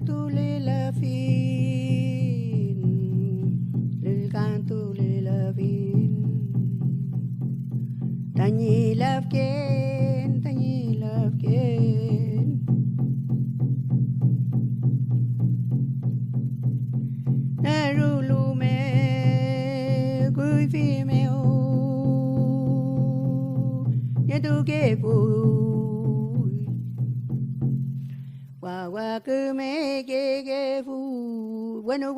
canto le la fin, le canto le la fin. Tanyi lavken, tanyi lavken. Narulu me, kuifi me o, yatu ke vui. Wa ku me ke vui, bueno.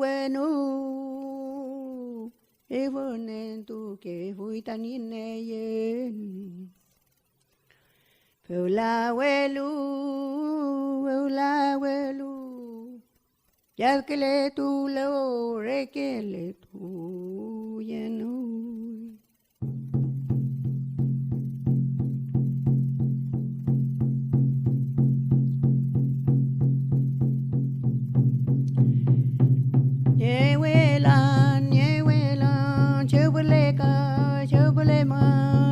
Evo nên tu ke vui tan in ne yen. Pula welu. Ya que le tu lo re que le tu yenu. Chubule ma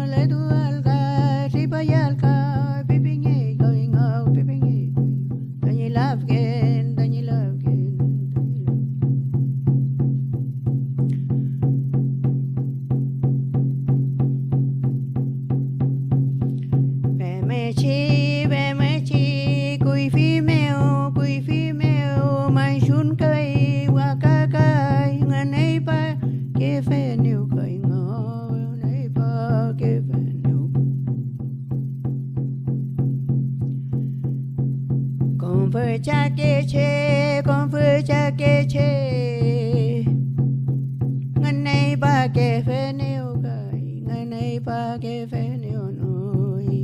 le du alga ribayalka pipinge going out pipinge tani love again Bemechi kuifi meo mai sun kai wakakai nganei pa ke fe new kai ngai pa ke fe new Futakeche nganei pa ke fe new kai nganei pa ke fe new noi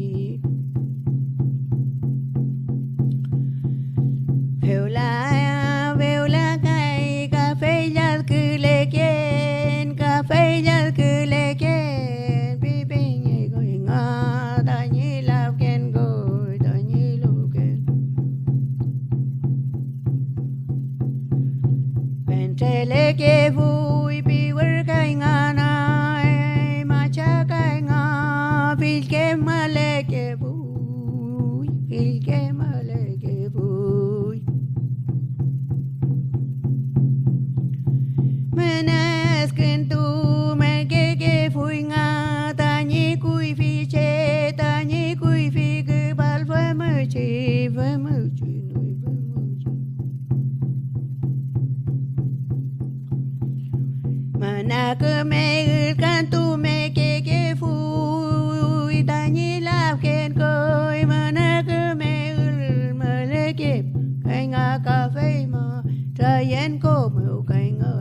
Veula kai cà phê yal cứ le kien pi ping goi nga ta ni lao ken goi ta ni lu ken pen tre le ke vui pi wer kai nga nai ma cha kai nga pil ke ma le ke vui pil ke ma le ke vui Menes kentu me ke fui nga ta ni kuifike bal vai mơ chi noi vai mơ chi Mana ke me kantu me ke fui ta ni la ken koi mana ke me le ke kai nga cà phê mà trai en ko mu kai nga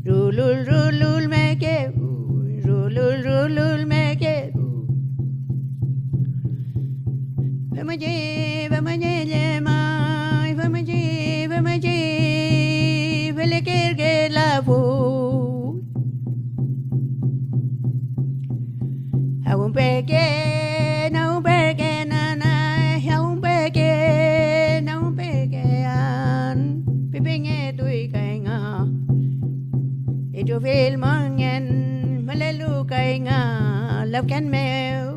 Rulul me ke rulul me ke Vamaji le mai vamaji vele ke la vu Aun peke na an pipinge tui kai nga Cho phil mong en mà lê lu cây ngà lâu kén mèo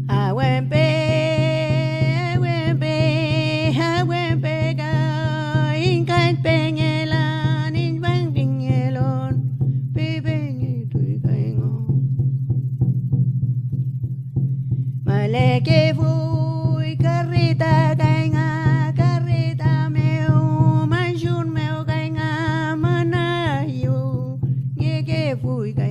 à quên pe ga in kan pe nghe lan in vang ping nghe lon pe nghe tuổi cây ngò le que vui carrita meo manjun meo kai nga mana yu ye que vui kai